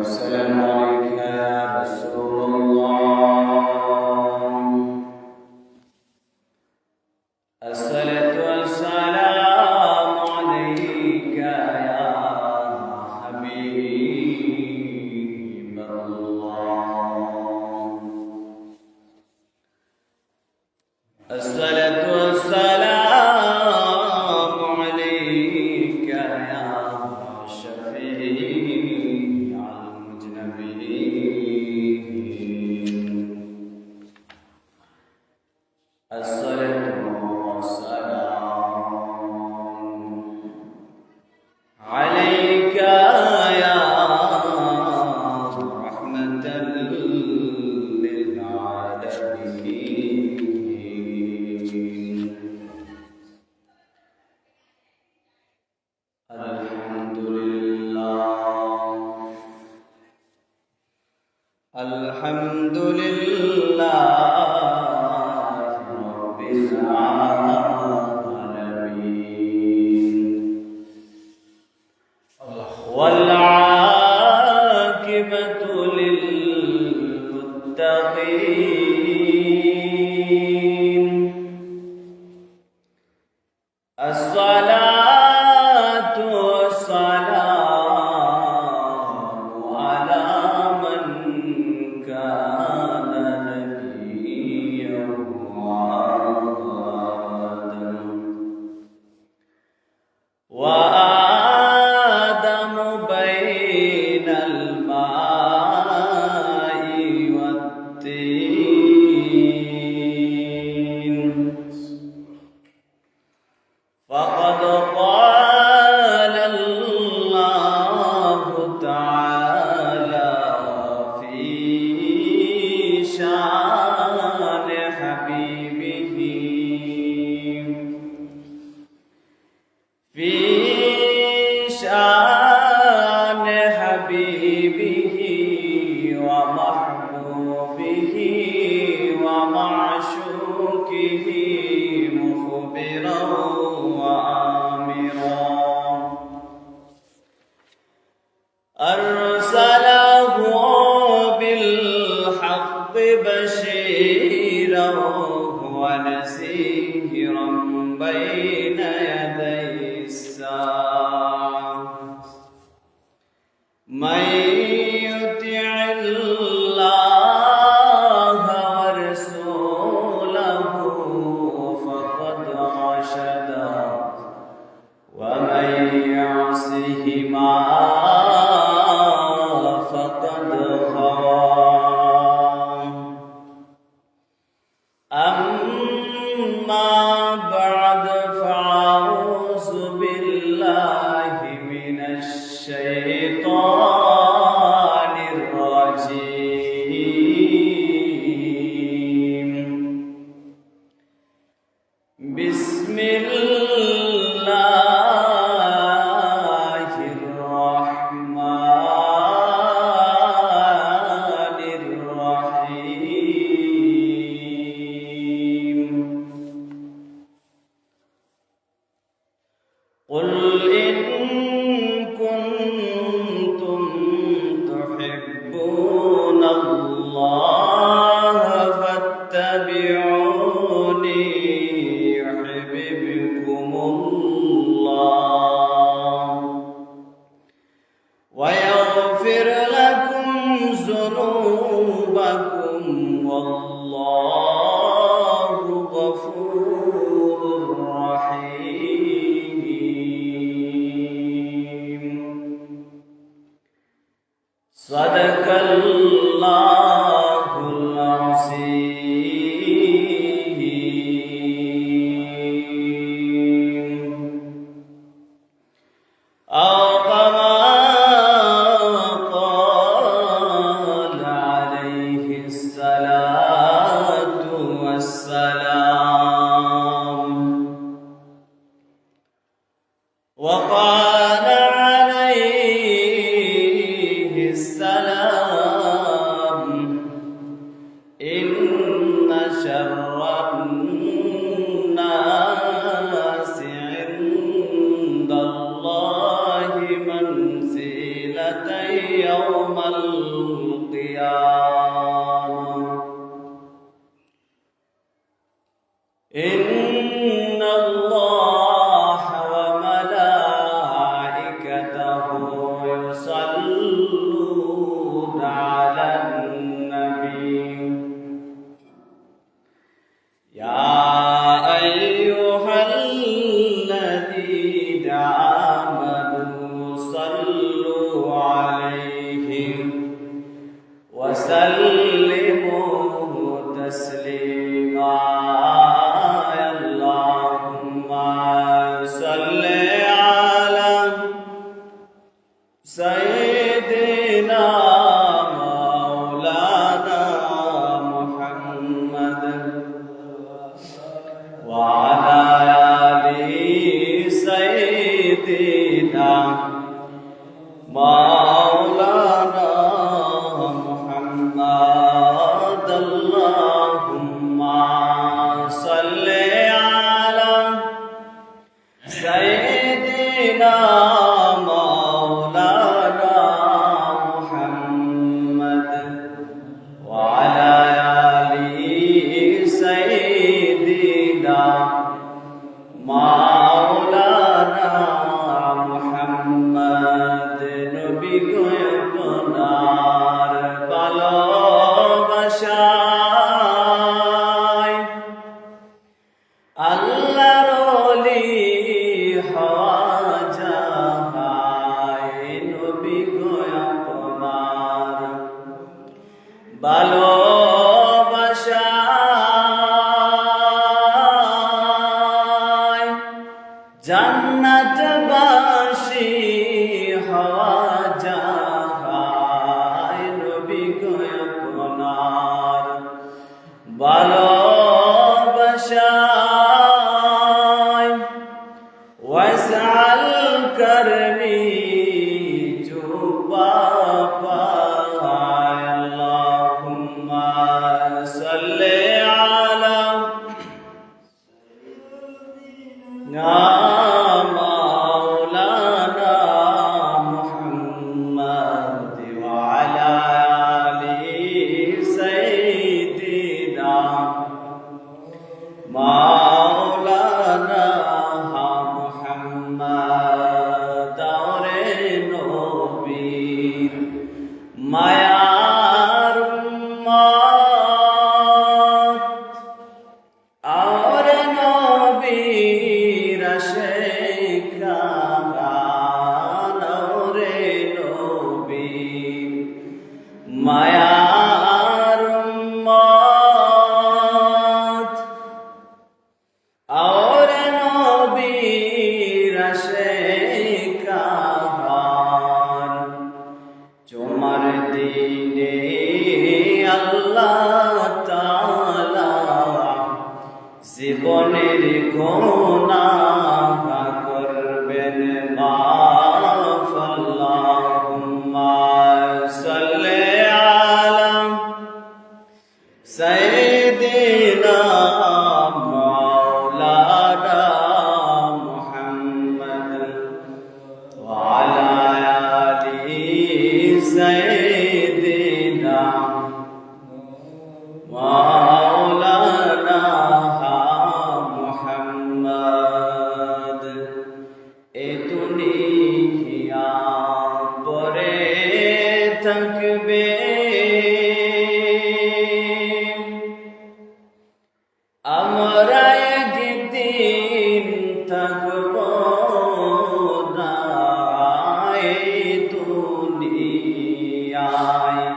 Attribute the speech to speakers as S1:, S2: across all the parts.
S1: والسلام عليك يا رسول الله. الصلاة والسلام عليك يا حبيب الله. الصلاة والسلام عليك يا شفيع المذنبين. الصلاة والسلام عليك يا رحمة للعالمين. الحمد لله الحمد لله رب العالمين. والعاقبة للمتقين. الصلاة والسلام على من كان نبيا وآدم بين الماء والطين. فقد قال الله تعالى في شان حبيبه ومحبوبه ومعشوقه مخبرا وآمرا. أرسله بالحق بشيرا ونذيرا بين يدي الساعة. من يطع الله ورسوله فقد رشد ومن يعصهما فقد غوى. أما بعد فأعوذ بالله من الشيطان الرجيم. بسم الله الرحمن الرحيم. قل إن كنتم تحبون الله فاتبعوني يحببكم الله ويغفر لكم ذنوبكم والله غفور رحيم. صدق الله العظيم. أو كما قال عليه الصلاة والسلام. وقال عليه السلام يوم القيامة إن الله وملائكته يصلون على النبي يا أيها الذين آمنوا صلوا عليه وسلموا تسليما اللهم صل على سيدنا مولانا محمد وعلى آل سيدنا مولانا محمد اللهم صل على سيدنا مولانا محمد وعلى آل سيدنا مولانا محمد নবী গো আপনার ভালোবাসায় আল্লাহর ওলি হওয়া যায় নবী গো আপনার ভালোবাসায় জান্নাতবাসী হওয়া যায় নবী গো আপনার ভালোবাসায় ওয়াসআল করনি জুবা পায় আল্লাহুম্মা সাল্লি আলা مولانا محمد وعلى آل سيدنا مولانا محمد اور نبیر মায়ার উম্মত और नबीर शेखान और नबीर मायार उम्मत और नबीर शेखान चुमर दीने अल्लाह ताला জীবনের গুনাহ করবেন মাফ আল্লাহুম্মা সাল্লি আলা সাইয়্যিদিনা মাওলানা মুহাম্মদ ওয়া আলা আলি সাইয়্যিদিনা মাওলানা মুহাম্মদ এ দুনিয়া পরে থাকবে আমরা একদিন থাকব না এই দুনিয়ায়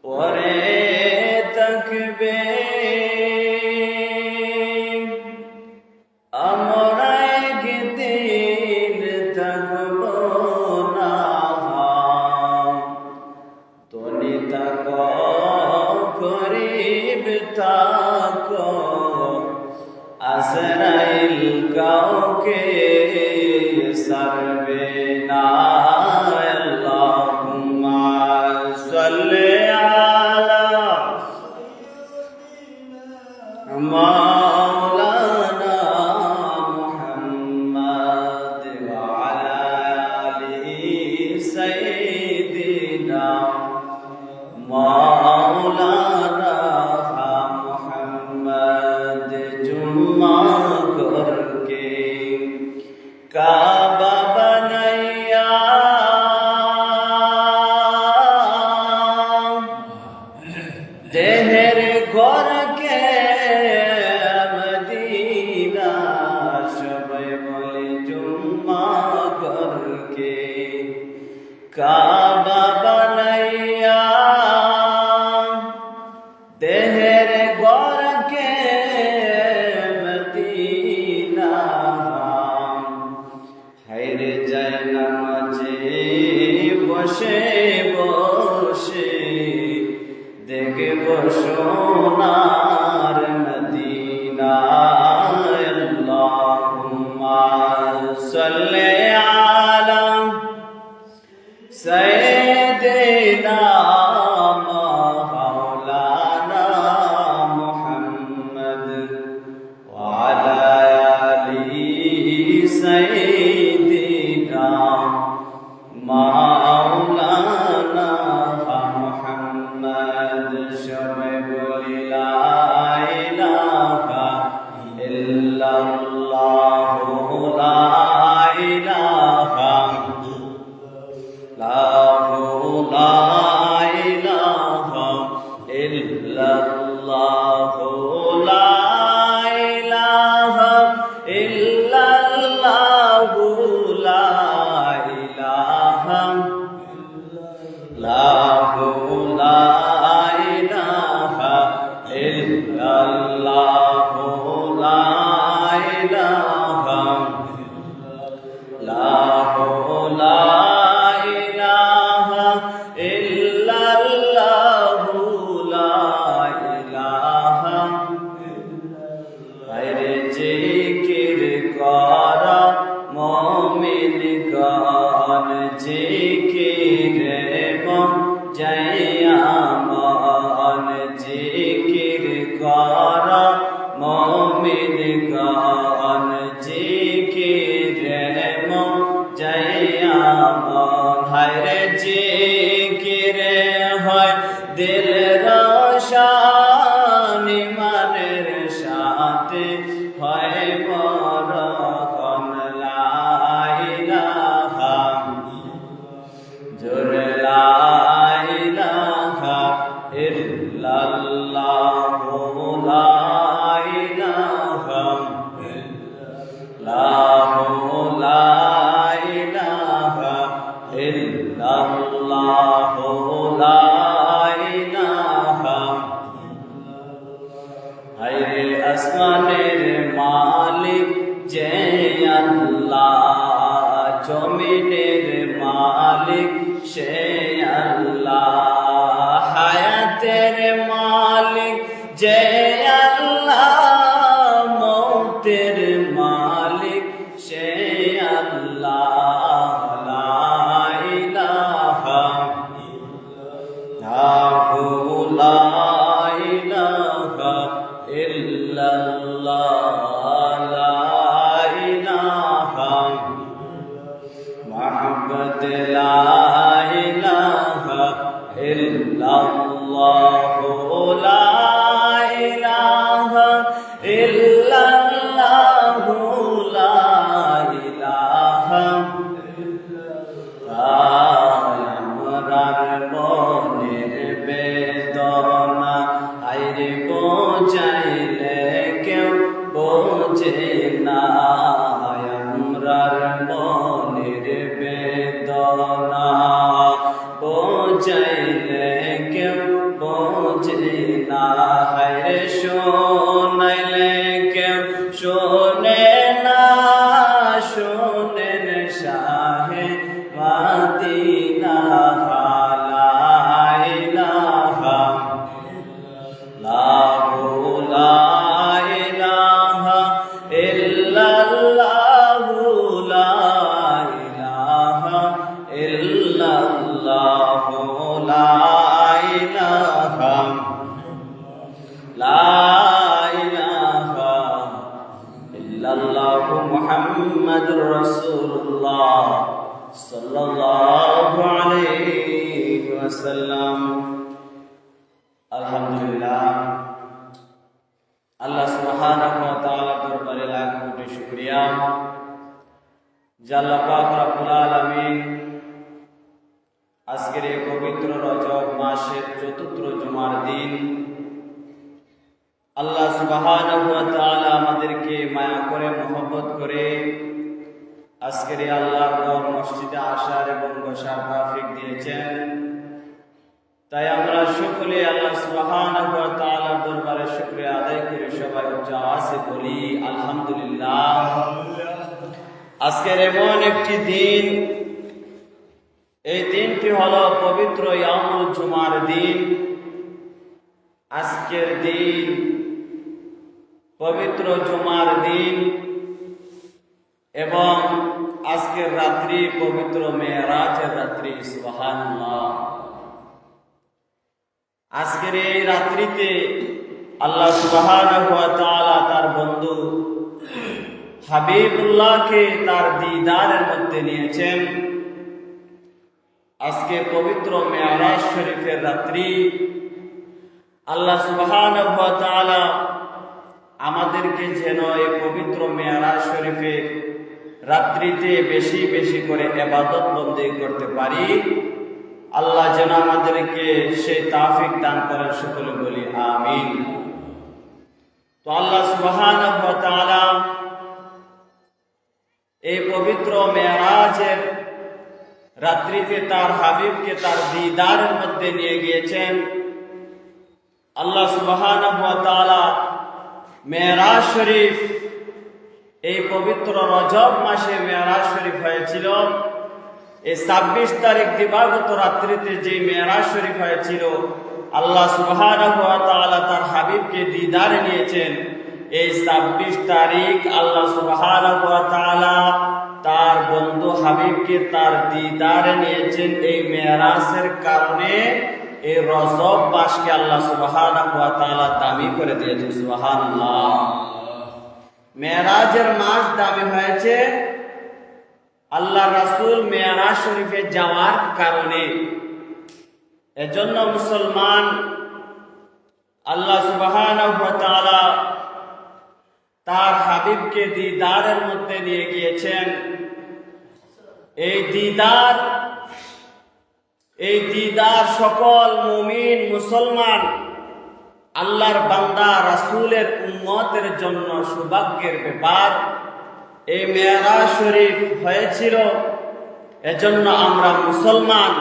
S1: পরে থাকবে আমরা একদিন থাকব না তুমি থাকো গরিব থাকো আজরাইল কাউকে সারবে না আল্লাহুম্মা मौलाना मोहम्मद जुम्मा करके काबा बनैया देहर घर के मदीना सबे बोले जुम्मा करके काबा बनैया देहर घर के मदीना हैर যায় নামাজে বসে বসে দেখব সোনার মদিনা আল্লাহুম্মা সাল্লি আলা সাইয়্যিদিনা মাওলানা মুহাম্মদ ওয়া আলা আলি সাইয়্যিদিনা মাওলানা মুহাম্মদ সবাই বলি লা ইলাহা ইল্লাল্লাহু লা ইলাহা লা ইলাহা ইল্লাল্লাহু লা ইলাহা ইল্লাল্লাহু লা ইলাহা লাহু লা ইলাহা ইল্লাল্লাহু লা ইলাহা লাহু লা ইলাহা ইল্লাল্লাহু লা ইলাহা আরে জিকির করা মুমিন গান জিকির জয়া মান জিকির করা মুমিন গান জিকির জয়া মান হায়রে জিকির হয় দিল রোশন ইমানের সাথে হয় মরহম লা ইলাহা জোরে লা ইলাহা ইল্লাল্লাহু লা ইলাহা লাহু লা ইলাহা ইল্লাল্লাহু লা ইলাহা হায়রে আসমানের মালিক যে আল্লাহ জমিনের মালিক সে আল্লাহ হায়াতের মালিক যে আল্লাহ মৌতের মালিক সে আল্লাহ লা ইলাহা লাহু লা ইলাহা ইল্লাল্লাহ লা ইলাহা মুহাম্মদ লা ইলাহা ইল্লাল্লাহু লা ইলাহা ইল্লাল্লাহু লা ইলাহা আমরার মনের বেদনা আইরে বোঝাইলে কেউ বোঝে না আমরার মনের বেদনা বোঝাইলে কেউ বোঝে না হায়রে শোনাইলে কেউ শোনে না শোনেন শাহে মদিনা লা ইলাহা লাহু লা ইলাহা ইল্লাল্লাহু লা ইলাহা ইল্লাল্লাহু লা ইলাহা লা ইলাহা ইল্লাল্লাহু মুহাম্মাদুর রাসূলুল্লাহ সাল্লাল্লাহু আলাইহি ওয়াসাল্লাম। আলহামদুলিল্লাহ, আল্লাহ সুবহানাহু ওয়া তাআলা দরবারে লাখ কোটি শুকরিয়া যে আল্লাহ পাক রব্বুল আলামিন আজকের এই পবিত্র রজব মাসের চতুর্থ জুমার দিন আল্লাহ সুবহানাহু ওয়া তাআলা আমাদেরকে মায়া করে মহব্বত করে আজকের এই আল্লাহর ঘর মসজিদে আসার এবং বসার তৌফিক দিয়েছেন। তাই আমরা সকলে আল্লাহ সুবহানাহু ওয়া তাআলার দরবারে শুকরিয়া আদায় করে সবাই উচ্চ আওয়াজে বলি আলহামদুলিল্লাহ। আজকের এমন একটি দিন, এই দিনটি হলো পবিত্র ইয়ামুল জুমার দিন। আজকের দিন পবিত্র জুমার দিন এবং আজকের রাত্রি পবিত্র মেরাজের রাত্রি। সুবহানাল্লাহ। আজকের এই রাত্রিতে আল্লাহ সুবহানাহু ওয়া তাআলা তার বন্ধু হাবিবুল্লাহকে তার দিদারের মধ্যে নিয়েছেন। আজকে পবিত্র মেরাজ শরীফের রাত্রি আল্লাহ সুবহানাহু ওয়া তাআলা আমাদেরকে যেন এই পবিত্র মেরাজ শরীফের রাত্রিতে বেশি বেশি করে ইবাদত বন্দেগী করতে পারি। আল্লাহ যেন আমাদেরকে সেই তৌফিক দান করেন, সকলে বলি আমিন। তো আল্লাহ সুবহানাহু ওয়া তাআলা এই পবিত্র মেরাজের রাত্রিতে তার হাবিবকে তার দিদারের মধ্যে নিয়ে গিয়েছেন। আল্লাহ সুবহানাহু ওয়া তাআলা মেরাজ শরীফ, এই পবিত্র রজব মাসে মেরাজ শরীফ হয়েছিল। এই 26 তারিখ দিবাগত রাত্রিতে যে মেরাজ শরীফ হয়েছিল, আল্লাহ সুবহানাহু ওয়া তাআলা তার হাবিবকে দিদারে নিয়েছেন। এই 26 তারিখ আল্লাহ সুবহানাহু ওয়া তাআলা তার বন্ধু হাবিবকে তার দিদারে নিয়েছেন। এই মেরাজের কারণে এই রজব মাসকে আল্লাহ সুবহানাহু ওয়া তাআলা দামি করে দিয়েছেন। সুবহানাল্লাহ। মেরাজের মাস দামি হয়েছে আল্লাহ রাসূল মেরাজ শরীফে যাওয়ার কারণে। এজন্য মুসলমান আল্লাহ সুবহানাহু ওয়া তাআলা তার হাবিবকে দিদারের মধ্যে নিয়ে গিয়েছেন। এই দিদার সকল মুমিন মুসলমান আল্লাহর বান্দা রাসূলের উম্মতের জন্য সৌভাগ্যের ব্যাপার। এই মেরাজ শরীফ হয়েছিল, এজন্য আমরা মুসলমান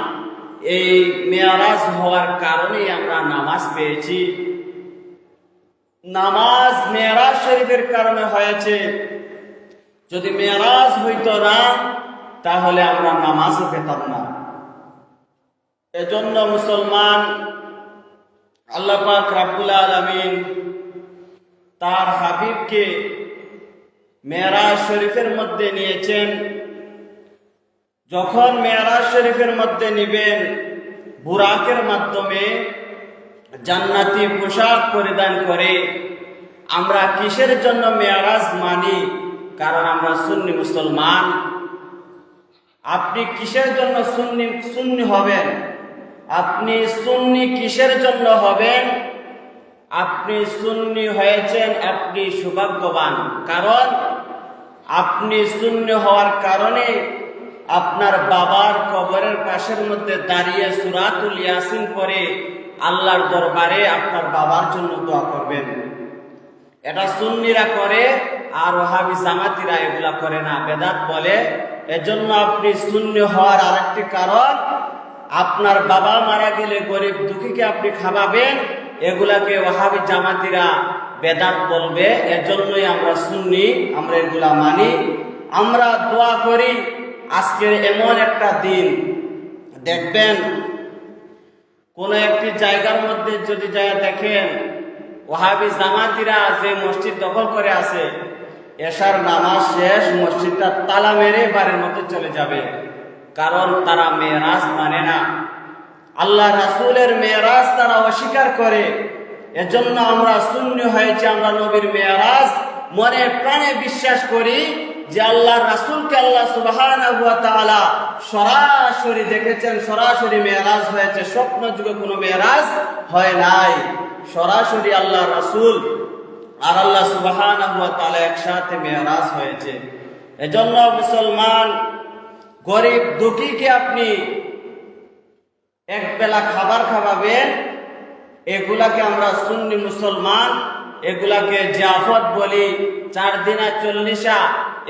S1: এই মেরাজ হওয়ার কারণেই আমরা নামাজ পেয়েছি। নামাজ মেরাজ শরীফের কারণে হয়েছে। যদি মেরাজ হইতো না তাহলে আমরা নামাজও পেতাম না। এজন্য মুসলমান আল্লাহ পাক রব্বুল আলামিন তার হাবিবকে মেরাজ শরীফের মধ্যে নিয়েছেন। যখন মেরাজ শরীফের মধ্যে নিবেন, বুরাকের মাধ্যমে জান্নাতি পোশাক পরিধান করে। আমরা কিসের জন্য মেরাজ মানি? কারণ আমরা সুন্নি মুসলমান। আপনি কিসের জন্য সুন্নি হবেন? আপনি সুন্নি কিসের জন্য হবেন? আপনি সুন্নি হয়েছেন, আপনি সৌভাগ্যবান। কারণ আপনি সুন্নি হওয়ার কারণে আপনার বাবার কবরের পাশের মধ্যে দাঁড়িয়ে সূরাতুল ইয়াসিন পড়ে আল্লাহর দরবারে আপনার বাবার জন্য দোয়া করবেন। এটা সুন্নিরা করে, আর ওয়াহাবি জামাতিরা এগুলা করে না, বেদাত বলে। এজন্য আপনি সুন্নি হওয়ার আরেকটি কারণ, আপনার বাবা মারা গেলে গরিব দুঃখীকে আপনি খাওয়াবেন। এগুলাকে ওয়াহাবি জামাতিরা বেদাত বলবে। এজন্যই আমরা সুন্নি, আমরা এগুলা মানি। আমরা দোয়া করি। আজকের এমন একটা দিন দেখবেন, কোন একটি জায়গার মধ্যে যদি যায় দেখেন ওয়াহাবি জামাতিরা যে মসজিদ দখল করে আছে, এশার নামাজ শেষ, মসজিদটা তালা মেরে বাড়ির মধ্যে চলে যাবে। কারণ তারা মেরাজ মানে না, আল্লাহ রাসূলের মেরাজ তারা অস্বীকার করে। এজন্য আমরা সুন্নি হয়েছে, আমরা নবীর মেরাজ মনে প্রাণে বিশ্বাস করি যে আল্লাহ রাসূলকে আল্লাহ সুবহানাহু ওয়া তাআলা সরাসরি দেখেছেন, সরাসরি মেরাজ হয়েছে, স্বপ্ন যুগে কোনো মেরাজ হয় নাই। সরাসরি আল্লাহ রাসূল আর আল্লাহ সুবহানাহু ওয়া তাআলা একসাথে মেরাজ হয়েছে। এজন্য মুসলমান গরিব দুঃখীকে আপনি এক বেলা খাবার খাওয়াবেন, এগুলাকে আমরা সুন্নি মুসলমান এগুলাকে জিয়াফত বলি, 4 দিনা 40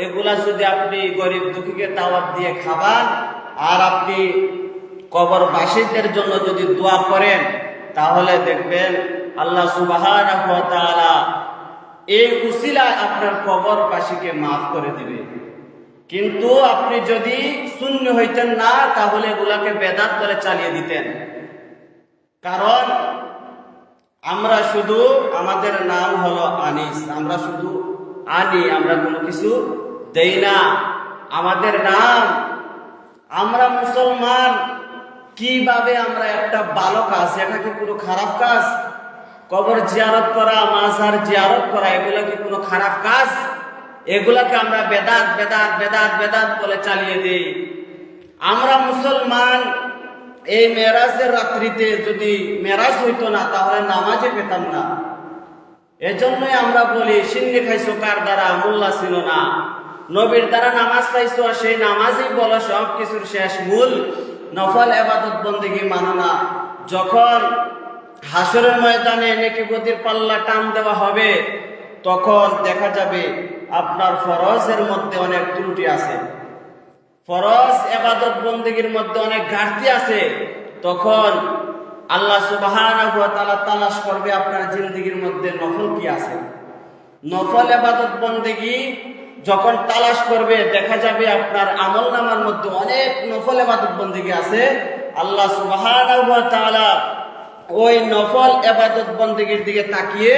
S1: এগুলা যদি আপনি গরিব দুঃখীকে দাওয়াত দিয়ে খাবার আর আপনি কবরবাসীদের জন্য যদি দোয়া করেন, তাহলে দেখবেন আল্লাহ সুবহানাহু ওয়া তাআলা এই উসিলায় আপনার কবরবাসীকে মাফ করে দিবে। কিন্তু আপনি যদি সুন্নি হইতেন না, তাহলে এগুলাকে বেদাত বলে চালিয়ে দিতেন। কারণ আমরা শুধু, আমাদের নাম হলো আনিস, আমরা শুধু আনি, আমরা কোনো কিছু দেই না। আমাদের নাম, আমরা মুসলমান, কিভাবে আমরা একটা ভালো কাজ, এটা কি কোনো খারাপ কাজ? কবর জিয়ারত করা, মাজার জিয়ারত করা, এগুলা কি কোনো খারাপ কাজ? এগুলাকে আমরা বেদাত বেদাত বেদাত বেদাত বলে চালিয়ে দিই। আমরা মুসলমান এই মেরাজের রাত্রিতে যদি মেরাজ হইতো না, তাহলে নামাজে পেতাম না। এজন্যই আমরা বলি, সিন্নি খাইছো কার দ্বারা, মোল্লা ছিল না। নবীর দ্বারা নামাজ পাইছো, সেই নামাজই বলো সব কিছুর শেষ মূল। নফল ইবাদত বন্দেগী মানো না। যখন হাসরের ময়দানে নেকিবতির পাল্লা টান দেওয়া হবে, তখন দেখা যাবে আপনার ফরজের মধ্যে অনেক ত্রুটি আছে, ফরজ ইবাদত বন্দেগীর মধ্যে অনেক ঘাটতি আছে। তখন আল্লাহ সুবহানাহু ওয়া তাআলা তালাশ করবে আপনার জিন্দেগীর মধ্যে নফল কি আছে। নফল ইবাদত বন্দেগী যখন তালাশ করবে, দেখা যাবে আপনার আমলনামার মধ্যে অনেক নফল ইবাদত বন্দেগী আছে। আল্লাহ সুবহানাহু ওয়া তাআলা ওই নফল ইবাদত বন্দেগীর দিকে তাকিয়ে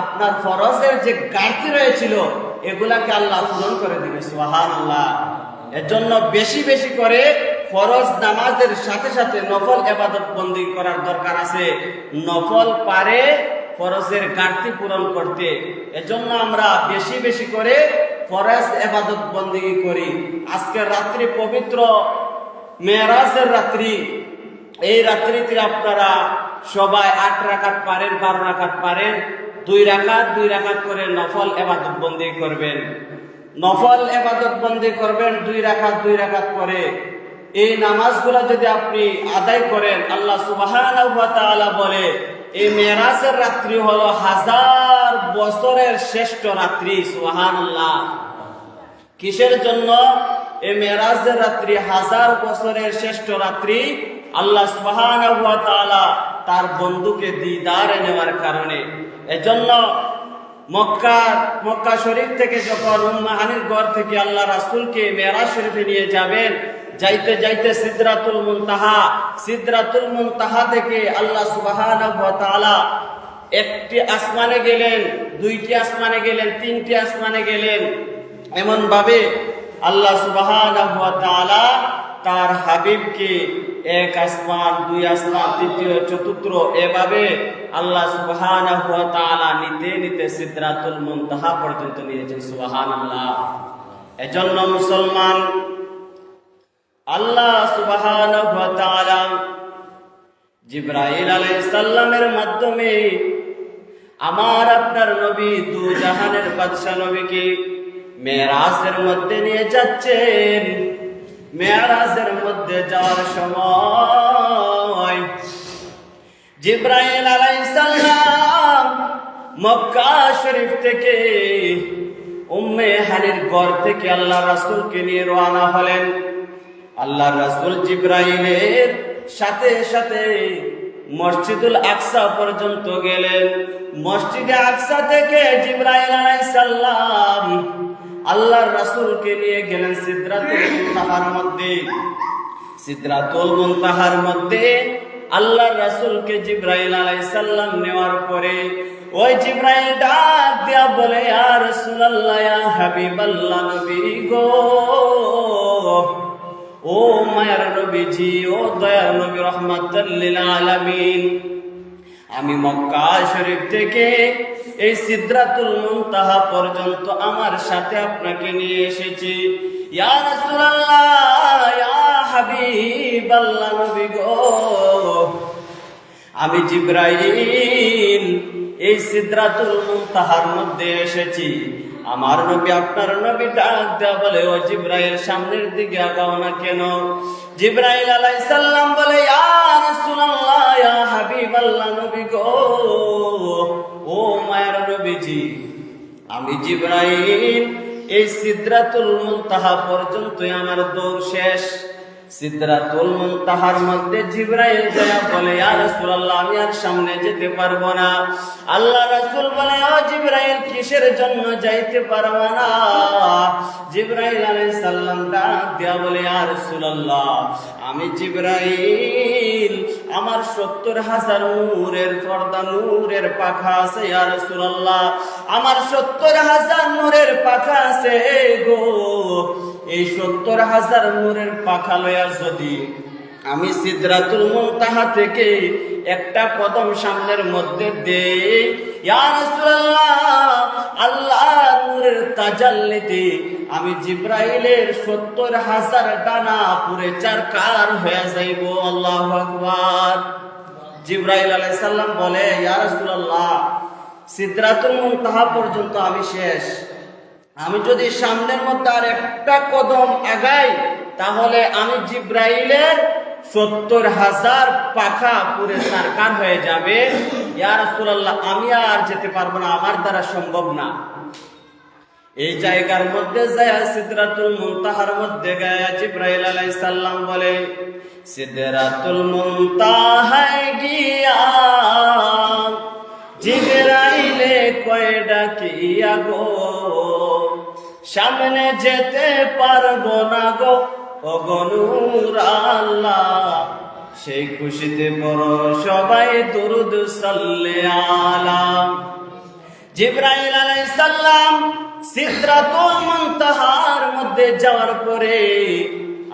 S1: আপনার ফরজের যে ঘাটতি রয়েছিল, এগুলাকে আল্লাহ পূরণ করে দিবে। সুবহানাল্লাহ। এর জন্য বেশি বেশি করে ফরজ নামাজের সাথে সাথে নফল ইবাদত বন্দেগী করার দরকার আছে। নফল পারে ফরজের ঘাটতি পূরণ করতে। এজন্য আমরা বেশি বেশি করে ফরজ ইবাদত বন্দেগী করি। আজকের রাত্রি পবিত্র মেরাজের রাত্রি, এই রাত্রিতে আপনারা সবাই 8 রাকাত পারেন, 12 রাকাত পারেন, 2 রাকাত করে নফল ইবাদত বন্দেগী করবেন। নফল ইবাদত বন্দেগী করবেন 2 রাকাত করে। এই নামাজগুলো যদি আপনি আদায় করেন, আল্লাহ সুবহানাহু ওয়া তাআলা বলে এই মেরাজের রাত্রি হলো 1000 বছরের শ্রেষ্ঠ রাত্রি। সুবহানাল্লাহ। কিসের জন্য এই মেরাজের রাত্রি 1000 বছরের শ্রেষ্ঠ রাত্রি? আল্লাহ সুবহানাহু ওয়া তাআলা তার বন্ধুকে দিদারে নেওয়ার কারণে। এজন্য মক্কা শরীফ থেকে যখন উম্মাহানির ঘর থেকে আল্লাহ রাসূলকে মেরাজ শরীফে নিয়ে যাবেন, যাইতে যাইতে সিদরাতুল মুনতাহা থেকে আল্লাহ সুবহানাহু ওয়া তাআলা একটি আসমানে গেলেন, 2টি আসমানে গেলেন, 3টি আসমানে গেলেন। এমন ভাবে আল্লাহ সুবহানাহু ওয়া তাআলা তার হাবিবকে 1 আসমান, 2 আসমান, 3য়, 4র্থ, এভাবে আল্লাহ সুবহানাহু ওয়া তাআলা নিতে নিতে সিদরাতুল মুনতাহা পর্যন্ত নিয়েছেন। সুবহানাল্লাহ। এজন্য মুসলমান, আল্লাহ সুবহানাহু ওয়া তাআলা জিবরাইল আলাইহিস সালামের মাধ্যমে আমার আপনার নবী দু জাহানের বাদশা নবীকে মেরাজের মধ্যে নিয়ে যাচ্ছেন। মেরাজের মধ্যে যাওয়ার সময় জিবরাইল আলাইহিস সালাম মক্কা শরীফ থেকে উম্মে হানির ঘর থেকে আল্লাহ রাসূলকে নিয়ে রওনা হলেন। আল্লাহ রাসূল জিবরাইলের সাথে সাথে মসজিদুল আকসা পর্যন্ত গেলেন। মসজিদে আকসা থেকে জিবরাইল আলাইহিস সালাম আল্লাহর রাসূলকে নিয়ে গেলেন সিদরাতুল মুনতাহার মধ্যে। সিদরাতুল মুনতাহার মধ্যে আল্লাহর রাসূলকে জিবরাইল আলাইহিস সালাম নেওয়ার পরে ওই জিবরাইল ডাক দিয়া বলে, ইয়া রাসূলুল্লাহ, ইয়া হাবিবাল্লাহ, নবী গো, ও মায়ার নবীজি, ও দয়ার নবী, রাহমাতাল লিল আলামিন, আমি মক্কা শরীফ থেকে এই সিদরাতুল মুনতাহা পর্যন্ত আমার সাথে আপনাকে নিয়ে এসেছি। ইয়া রাসূলুল্লাহ, ইয়া হাবিবাল্লাহ, নবী গো, আমি জিবরাইল এই সিদরাতুল মুনতাহার মধ্যে এসেছি। আমার নবী, আপনার নবী ডাক দেয়া বলে, ও জিবরাইল, সামনের দিকে আগাও না কেন? জিবরাইল আলাইহিস সালাম বলে, ইয়া রাসূলুল্লাহ, ইয়া হাবিবাল্লাহ, নবী গো, ও মায়ের নবীজি, আমি জিবরাইল এই সিদরাতুল মুনতাহা পর্যন্ত আমার দৌড় শেষ। সিদরাতুল মুনতাহার মধ্যে জিবরাইল যায় বলে, ইয়া রাসূলুল্লাহ, আমি আর সামনে যেতে পারবো না। আল্লাহ রাসূল বলে, ও জিবরাইল, কিসের জন্য যাইতে পারবো না? জিবরাইল আলাইহিস সালাম ডাক দিয়া বলে, ইয়া রাসূলুল্লাহ, আমি জিবরাইল, আমার 70,000 নূরের পর্দা, নূরের পাখা আছে ইয়া রাসূলুল্লাহ, আমার 70,000 নূরের পাখা আছে গো। এই 70,000 নূরের পাখা লয়া যদি আমি সিদরাতুল মুনতাহা থেকে একটা কদম সামনের মধ্যে দেই, ইয়া রাসূলুল্লাহ, আল্লাহর নূরের তাজাল্লিতে আমি জিবরাইলের 70,000 ডানা পুরে চারকার হয়ে যাইব। আল্লাহু আকবার। জিবরাইল আলাইহিস সালাম বলে, ইয়া রাসূলুল্লাহ, সিদরাতুল মুনতাহা পর্যন্ত আমি শেষ। আমি যদি সামনের মধ্যে আর একটা কদম আগাই, তাহলে আমি জিবরাইলের 70,000 পাখা পুরে সারকার হয়ে যাবে। ইয়া রাসূলুল্লাহ, আমি আর যেতে পারবো না, আমার দ্বারা সম্ভব না। এই জায়গার মধ্যে যায় সিদরাতুল মুনতাহার মধ্যে গায়া জিবরাইল আলাইহিস সালাম বলে, সিদরাতুল মুনতাহায় গিয়া জিবরাইলে কয় ডাকিয়া গো, সামনে যেতে পারবো না গো, ও গো নূর আল্লাহ। সেই খুশিতে বড় সবাই দুরুদ সাল্লে আলা। জিবরাইল আলাইহিস সালাম সিদরাতুল মুনতাহার মধ্যে যাওয়ার পরে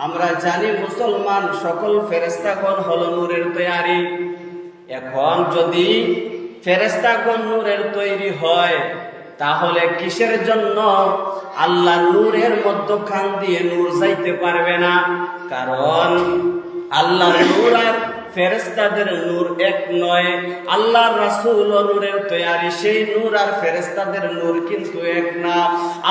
S1: আমরা জানি মুসলমান সকল ফেরেশতাগণ হলো নূরের তৈরি। এখন যদি ফেরেশতাগণ নূরের তৈরি হয়, তাহলে কিসের জন্য আল্লাহ নূরের মধ্যখান দিয়ে নূর যাইতে পারবে না? কারণ আল্লাহ নূর আর ফেরেশতাদের নূর এক নয়। আল্লাহর রাসূল নূরের তৈরি, সেই নূর আর ফেরেশতাদের নূর কিন্তু এক না।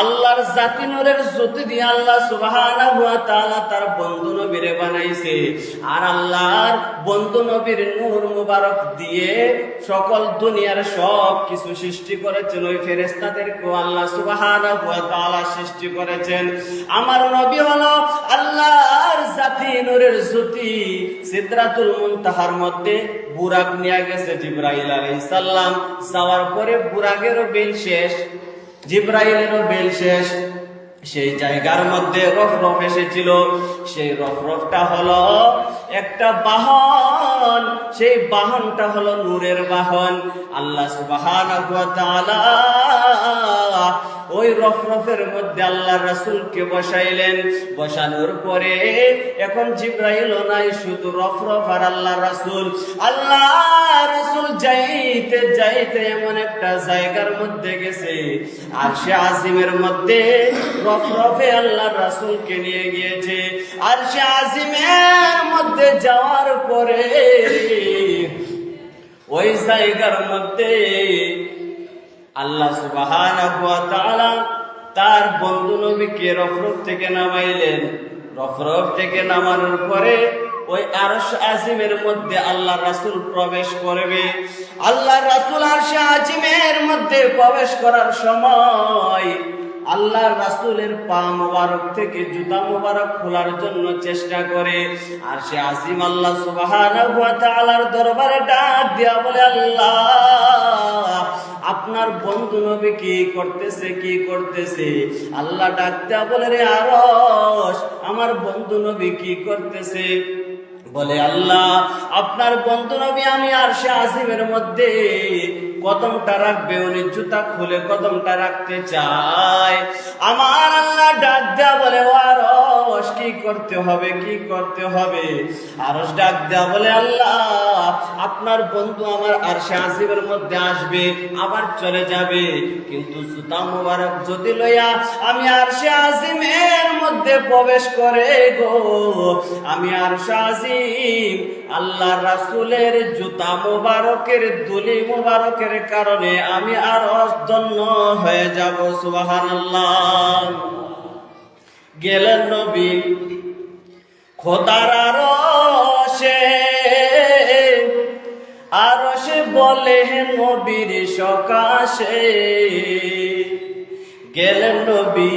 S1: আল্লাহর জাতি নূরের জ্যোতি দিয়ে আল্লাহ সুবহানাহু ওয়া তাআলা তার বন্ধু নবীরে বানাইছে, আর আল্লাহর বন্ধু নবীর নূর মুবারক দিয়ে সকল দুনিয়ার সব কিছু সৃষ্টি করেছেন। ওই ফেরেশতাদেরকেও আল্লাহ সুবহানাহু ওয়া তাআলা সৃষ্টি করেছেন। আমার নবী হলো আল্লাহর জাতি নূরের জ্যোতি। সিদরাতুল মুনতাহার মধ্যে বুরাক নিয়ে গেছে জিবরাইল আলাইহিস সালাম। যাওয়ার পরে বুরাকেরও বেল শেষ, জিবরাইলেরও বেল শেষ। সেই জায়গার মধ্যে রফরফ এসেছিল। সেই রফরফটা হলো একটা বাহন, সেই বাহনটা হলো নূরের বাহন। আল্লাহ সুবহানাহু ওয়া তাআলা ওই রফরফের মধ্যে আল্লাহর রাসূলকে বসাইলেন। বসানোর পরে এখন জিবরাইলও নাই, শুধু রফরফ আর আল্লাহর রাসূল। আল্লাহর রাসূল যাইতে যাইতে এমন একটা জায়গার মধ্যে গেছে, আরশে আজিমের মধ্যে রফরফে আল্লাহর রাসূলকে নিয়ে গিয়েছে। আরশে আজিমের মধ্যে যাওয়ার পরে ওই জায়গার মধ্যে আল্লাহ সুবহানাহু ওয়া তাআলা তার বন্ধু নবীকে রফরফ থেকে নামাইলেন। রফরফ থেকে নামানোর পরে ওই আরশ আজিমের মধ্যে আল্লাহ রাসূল প্রবেশ করবে। আল্লাহ রাসূল আরশে আজিমের মধ্যে প্রবেশ করার সময় আল্লাহর রাসূলের পা মোবারক থেকে জুতা মোবারক খোলার জন্য চেষ্টা করে। আর সে আজিম আল্লাহ সুবহানাহু ওয়া তাআলার দরবারে ডাক দিয়া বলে, আল্লাহ, আপনার বন্ধু নবী কি করতেছে, কি করতেছে? আল্লাহ ডাক দিয়া বলে, রে আরশ, আমার বন্ধু নবী কি করতেছে? বলে, আল্লাহ, আপনার বন্ধু নবী আমি আরশে আজিমের মধ্যে কদমটা রাখবে, উনি জুতা খুলে কদমটা রাখতে চায়। আমার আল্লাহ ডাক দেয়া বলে, ও আরশ, কি করতে হবে, কি করতে হবে? আরশ ডাক দেয়া বলে, আল্লাহ, আপনার বন্ধু আমার আরশে আজিমের মধ্যে আসবে, আবার চলে যাবে। কিন্তু জুতা মুবারক যদি লইয়া আমি আরশে আজিমের মধ্যে প্রবেশ করে গো, আমি আরশে আজিম আল্লাহ রাসূলের জুতা মুবারকের ধুলি মুবারকের কারণে আমি আরো ধন্য হয়ে যাব। সুবহানাল্লাহ। গেলেন নবী খোদার আরশে, আরশে বলে নবীর সকাশে। গেলেন নবী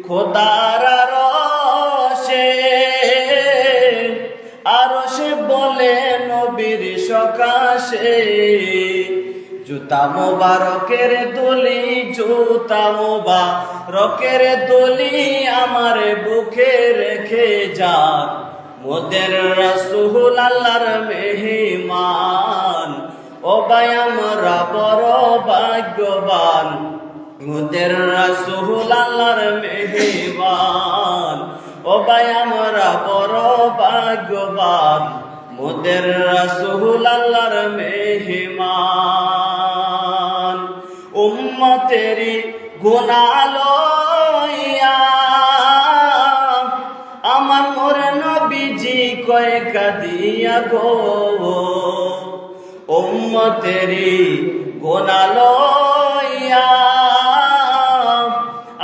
S1: খোদার আরশে, আরশে বলে নবীর সকাশে। জুতা মুবারকের দলি, জুতা মুবারকের দলি আমার বুকে রেখে যা। মোদের রাসূল আল্লাহর মেহমান, ও ভাই আমরা বড় ভাগ্যবান। মোদের রাসূল আল্লাহর মেহমান, ও ভাই আমরা বড় ভাগ্যবান। মোদের রাসূল আল্লাহর মেহমান। উম্মতেরি গুনাহ লইয়া আমার মোর নবীজি কয় কাঁদিয়া গো। উম্মতেরি গুনাহ লইয়া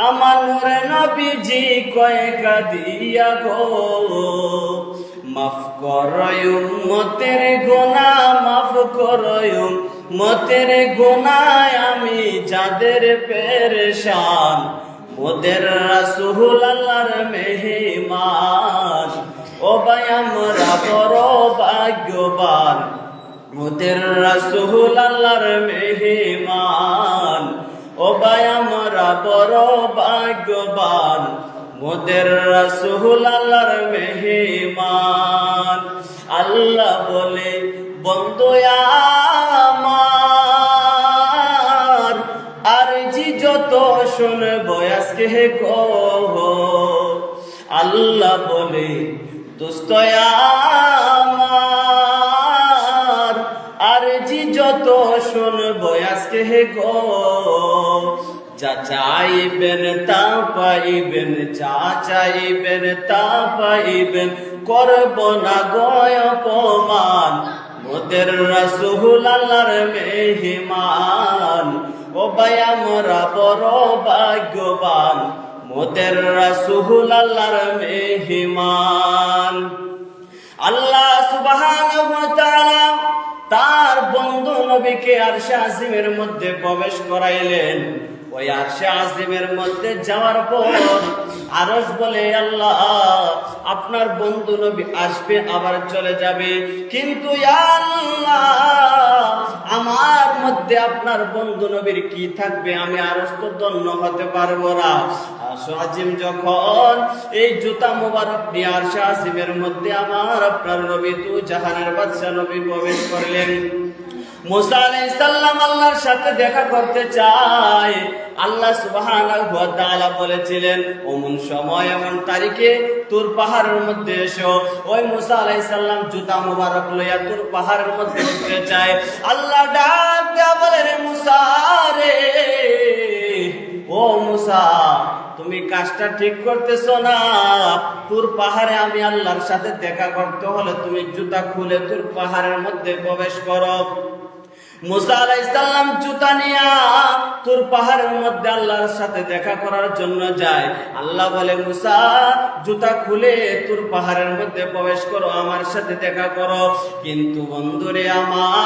S1: আমার মোর নবীজি কয় কাঁদিয়া গো। মাফ করয় উম্মতের গুনাহ, মাফ করয় উম্মতের গুনাহ আমি যাদের পেরেশান। মোদের রাসূল আল্লাহর মেহমান, ও ভাই আমরা বড় ভাগ্যবান। মোদের রাসূল আল্লাহর মেহমান, ও ভাই আমরা বড় ভাগ্যবান। মোদের রাসূল আল্লাহর মেহমান। আল্লাহ বলে বন্ধু আমার, আরজি যত শুনবো আজকে গো। আল্লাহ বলে দোস্ত আমার, আরজি যত শুনবো আজকে গো। যা চাইবেন তা পাইবেন, যা চাইবেন তা পাইবেন, করব না গয় অপমান। মোদের রাসূল আল্লাহর মেহমান, ও ভাই আমরা বড় ভাগ্যবান। মোদের রাসূল আল্লাহর মেহমান। আল্লাহ সুবহানাহু ওয়া তাআলা তার বন্ধু নবীকে আরশে আজিমের মধ্যে প্রবেশ করাইলেন। ওই আরশে আজিমের মধ্যে যাওয়ার পর আরশ বলে আল্লাহ আপনার বন্ধু নবী আসবে, আবার চলে যাবে, কিন্তু ইয়া আল্লাহ আমার মধ্যে আপনার বন্ধু নবীর কি থাকবে? আমি আরশ তো ধন্য হতে পারবো না। আরশে আজিম যখন এই জুতা মুবারক নিয়ে আরশে আজিমের মধ্যে আমার আপনার নবী তু জাহানের বাদশা নবী প্রবেশ করলেন। মুসা আলাইহিস সালাম আল্লাহর সাথে দেখা করতে চায়। আল্লাহ সুবহানাহু ওয়া তাআলা বলেছিলেন ওমন সময় এমন তারিখে তুর পাহাড়ের মধ্যে এসো। ওই মুসা আলাইহিস সালাম জুতা মুবারক লইয়া তুর পাহাড়ের মধ্যে উঠতে চায়। আল্লাহ ডাক দেয়া বলে রে মুসা রে, ও মুসা তুমি কাজটা ঠিক করতেছো না। তুর পাহাড়ে আমি আল্লাহর সাথে দেখা করতে হলে তুমি জুতা খুলে তুর পাহাড়ের মধ্যে প্রবেশ করো। মুসা আলাইহিস সালাম জুতা নিয়া তুর পাহাড়ের মধ্যে আল্লাহর সাথে দেখা করার জন্য যায়। আল্লাহ বলে মুসা জুতা খুলে তুর পাহাড়ের মধ্যে প্রবেশ করো, আমার সাথে দেখা করো। কিন্তু বন্ধুরে আমার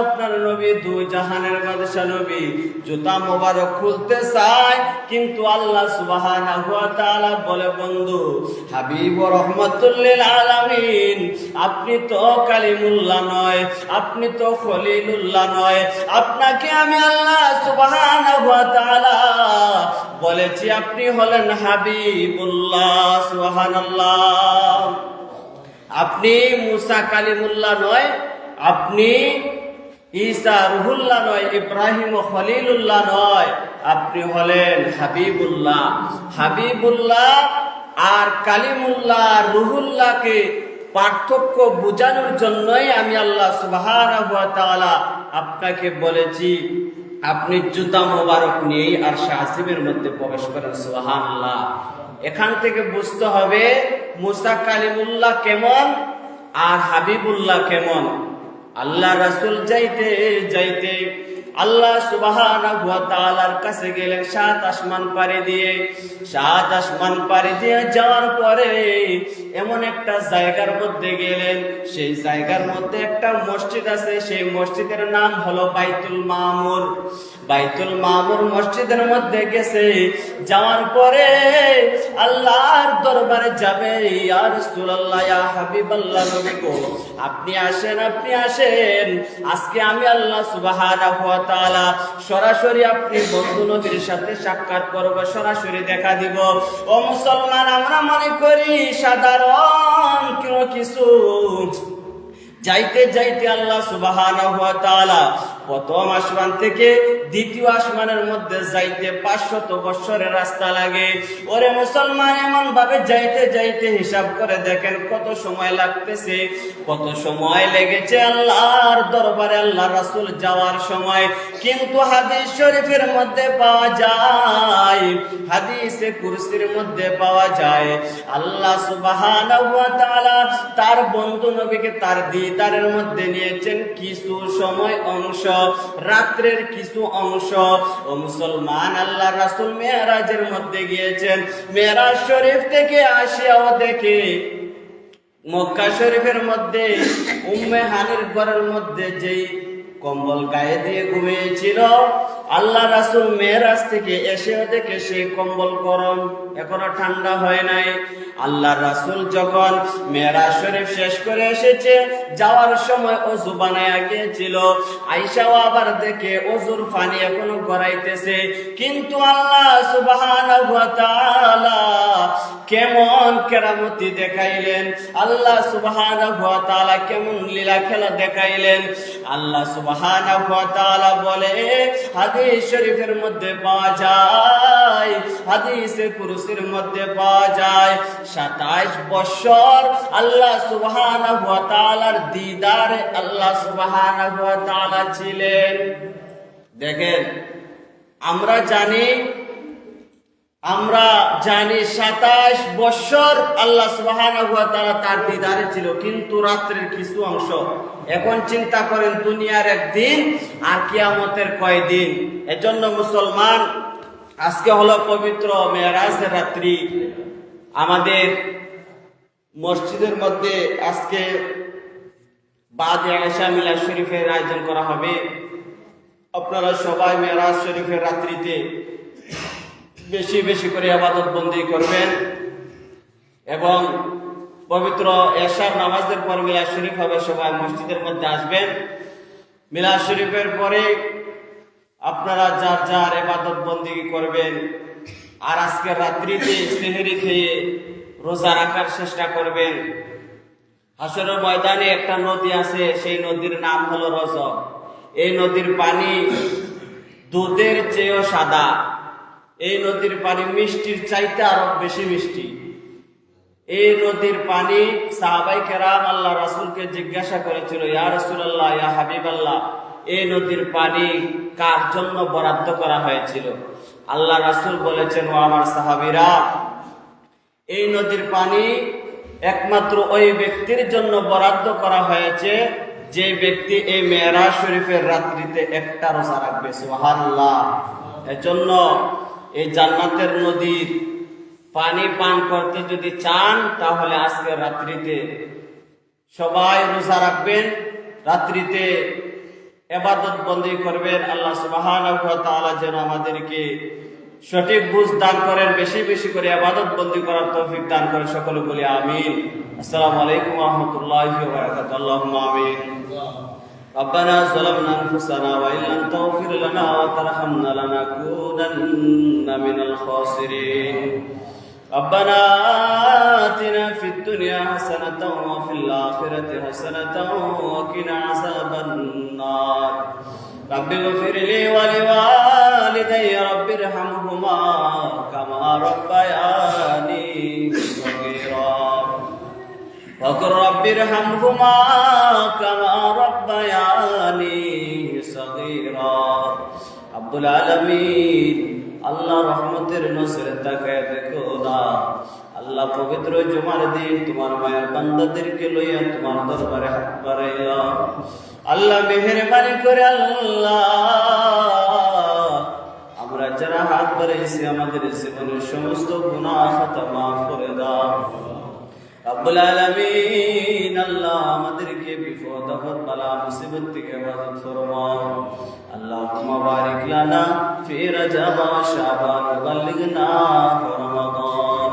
S1: আপনার নবী দু জাহানের বাদশা নবী জুতা মোবারক খুলতে চায়, কিন্তু আল্লাহ সুবহানাহু ওয়া তাআলা বলে বন্ধু হাবিব রহমাতুল লিল আলামিন, আপনি তো কালিমুল্লাহ নয়, আপনি তো খলিলুল্লাহ নয়, আপনাকে আমি আল্লাহ সুবহানাহু ওয়া তাআলা বলেছি আপনি হলেন হাবিবুল্লাহ। সুবহানাল্লাহ। আপনি মুসা কালিমুল্লাহ নয়, আপনি ঈসা রুহুল্লাহ নয়, ইব্রাহিম খলিলুল্লাহ নয়, আপনি হলেন হাবিবুল্লাহ। হাবিবুল্লাহ আর কালিমুল্লাহ রুহুল্লাহকে পার্থক্য বোঝানোর জন্যই আমি আল্লাহ সুবহানাহু ওয়া তাআলা আপনাকে বলেছি আপনি জুতা মোবারক নিয়েই আরশে আজিমের মধ্যে প্রবেশ করেন। সুবহানাল্লাহ। এখান থেকে বুঝতে হবে মুসা কালিমুল্লাহ কেমন আর হাবিবুল্লাহ কেমন। আল্লাহ রাসূল যাইতে যাইতে আল্লাহ সুবহানাহু ওয়া তাআলার কাছে গেলেন 7 আসমান পাড়ি দিয়ে। 7 আসমান পাড়ি দিয়ে যাওয়ার পরে এমন একটা জায়গার মধ্যে গেলেন, সেই জায়গার মধ্যে একটা মসজিদ আছে, সেই মসজিদের নাম হলো বাইতুল মামুর। বাইতুল মামুর মসজিদের মধ্যে গেছে, যাওয়ার পরে আল্লাহর দরবারে যাবে, ইয়া রাসূলুল্লাহ ইয়া হাবিবাল্লাহ নবী গো আপনি আসেন, আপনি আসেন, আজকে আমি আল্লাহ সুবহানাহু ওয়া তাআলা সরাসরি আপনি বন্ধু নবীর সাথে সাক্ষাৎ করব, সরাসরি দেখা দিব। ও মুসলমান, আমরা মনে করি সাধারণ কোনো কিছু। যাইতে যাইতে আল্লাহ সুবহানাহু ওয়া তাআলা প্রথম আসমান থেকে দ্বিতীয় আসমানের মধ্যে যাইতে 500 বছরের রাস্তা লাগে। ওরে মুসলমান, এমন ভাবে যাইতে যাইতে হিসাব করে দেখেন কত সময় লাগতেছে, কত সময় লেগেছে আল্লাহর দরবারে আল্লাহ রাসূল যাওয়ার সময়। কিন্তু হাদিস শরীফের মধ্যে পাওয়া যায়, হাদিসে কুরসির মধ্যে পাওয়া যায় আল্লাহ সুবহানাহু ওয়া তাআলা তার বন্ধু নবীকে তার দিদারের মধ্যে নিয়েছেন কিছু সময় অংশ, রাত্রের কিছু অংশ। ও মুসলমান, আল্লাহ রাসূল মেরাজের মধ্যে গিয়েছেন, মেরাজ শরীফ থেকে আসিয়াও দেখে মক্কা শরীফের মধ্যে উম্মে হানির ঘরের মধ্যে যেই কম্বল গায়ে দিয়ে ঘুমিয়েছিল, আল্লাহ রাসূল মেরাজ থেকে এসেও দেখে সেই কম্বল গরম, এখনো ঠান্ডা হয় নাই। আল্লাহ রাসূল যখন মেরাজ শরীফ শেষ করে এসেছে, যাওয়ার সময় ওযু বানায়া গিয়েছিল, আয়েশাও আবার দেখে ওযুর পানি এখনো গড়াইতেছে। কিন্তু আল্লাহ সুবহানাহু ওয়া তাআলা কেমন কেরামতি দেখাইলেন, আল্লাহ সুবহানাহু ওয়া তাআলা কেমন লীলা খেলা দেখাইলেন। আল্লাহ সুবহানাহু ওয়া তাআলা বলে, হাদিস শরীফের মধ্যে পাওয়া যায়, হাদিসে কুরসির মধ্যে পাওয়া যায় 27 বছর আল্লাহ সুবহানাহু ওয়া তাআলার দিদারে আল্লাহ সুবহানাহু ওয়া তাআলা ছিলেন। দেখেন, আমরা জানি 27 বছর আল্লাহ সুবহানাহু ওয়া তাআলা তার দিদারে ছিল, কিন্তু রাত্রের কিছু অংশ। এখন চিন্তা করেন দুনিয়ার একদিন আর কিয়ামতের কয়দিন। এজন্য মুসলমান, আজকে হলো পবিত্র মেরাজের রাত্রি। আমাদের মসজিদের মধ্যে আজকে বাদে আয়েশা মিলাদ শরীফের আয়োজন করা হবে। আপনারা সবাই মেরাজ শরীফের রাত্রিতে বেশি বেশি করে ইবাদত বন্দি করবেন এবং পবিত্র এশার নামাজের পর মিলাদ শরীফ হবে, সবাই মসজিদের মধ্যে আসবেন। মিলাদ শরীফের পরে আপনারা যার যার ইবাদত বন্দি করবেন। আর আজকের রাত্রিতে সেহরি খেয়ে রোজা রাখার চেষ্টা করবেন। হাসরের ময়দানে একটা নদী আছে, সেই নদীর নাম হলো রজব। এই নদীর পানি দুধের চেয়েও সাদা। এই নদীর পানি মিষ্টির চাইতে আরো বেশি মিষ্টি। এই নদীর পানি সাহাবায়ে কেরাম আল্লাহ রাসূলকে জিজ্ঞাসা করেছিল, ইয়া রাসূলুল্লাহ ইয়া হাবিবাল্লাহ, এই নদীর পানি কার জন্য বরাদ্দ করা হয়েছিল? আল্লাহ রাসূল বলেছেন, ও আমার সাহাবীরা, এই নদীর পানি একমাত্র ওই ব্যক্তির জন্য বরাদ্দ করা হয়েছে যে ব্যক্তি এই মেরাজ শরীফের রাত্রিতে একটা রোজা রাখবে। সুবহানাল্লাহ। এজন্য এই জান্নাতের নদীর পানি পান করতে যদি চান, তাহলে আজকের রাত্রিতে সবাই রোজা রাখবেন, রাত্রিতে ইবাদত বন্দি করবেন। আল্লাহ সুবহানাহু ওয়া তাআলা যেন আমাদেরকে সঠিক বুঝ দান করেন, বেশি বেশি করে ইবাদত বন্দি করার তৌফিক দান করেন। সকলে বলি আমিন। আসসালামু আলাইকুম ওয়া রাহমাতুল্লাহি ওয়া বারাকাতুহু। আল্লাহুম্মা আমিন। ربنا ظلمنا أنفسنا وإن لم تغفر لنا وترحمنا لنكونن من الخاسرين. ربنا آتنا في الدنيا حسنة وفي الآخرة حسنة وقنا عذاب النار. رب اغفر لي ولوالدي رب ارحمهما كما ربياني صغيرا. وقل رب ارحمهما كما ربياني صغيرا আব্বুল আলামিন আল্লাহ রহমতের নজরে তাকায় দেখো না আল্লাহ পবিত্র জুমার দিন তোমার মায়ের বান্দাদেরকে লইয়া তোমার দরবারে হাত বাড়াইলাম আল্লাহ মেহেরবানি করে আল্লাহ আমরা যারা হাত বাড়াইছি আমাদের জীবনের সমস্ত গুনাহ খাতা মাফ করে দাও রব্বুল আলামিন আল্লাহ আমাদেরকে বিপদ আপদ বালা মুসিবত থেকে হেফাজত ফরমাও আল্লাহুম্মা বারিক লানা ফি রজব ওয়া শাবান বাল্লিগনা রমাদান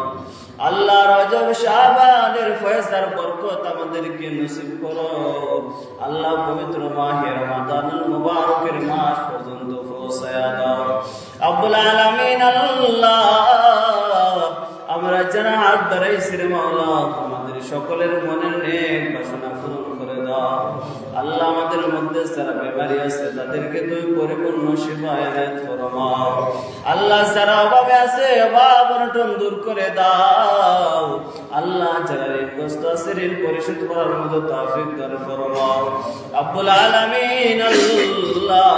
S1: আল্লাহ রজব শাবানের ফয়সার বরকত আমাদেরকে নসিব করো আল্লাহ পবিত্র মাহে রমাদানুল মুবারকের মাস পর্যন্ত পৌঁছায়া দাও রব্বুল আলামিন আল্লাহ আমরা যারা হাত ধরাইছি রে মাওলা আমাদের সকলের মনের নেক বাসনা পূরণ করে দাও আল্লাহ আমাদের মধ্যে যারা বেমারি আছে তাদেরকে তুই পরিপূর্ণ শিফা এনায়েত ফরমাও আল্লাহ যারা অভাবে আছে অভাব অনটন দূর করে দাও আল্লাহ যারা ঋণগ্রস্ত আছে ঋণ পরিশোধ করার মতো তৌফিক দান ফরমাও রব্বুল আলামিন আল্লাহ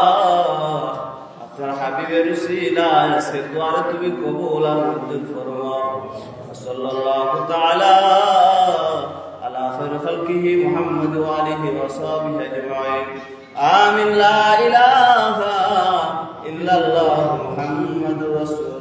S1: আপনার হাবিবের উসিলায় আজকে দোয়া তুমি কবুল আর মঞ্জুর ফরমাও সাল্লাল্লাহু তাআলা আলা খায়রি খালকিহি মুহাম্মদ ওয়া আলিহি ওয়া সাহবিহি আজমাইন আমিন লা ইলাহা ইল্লাল্লাহু মুহাম্মাদুর রাসূল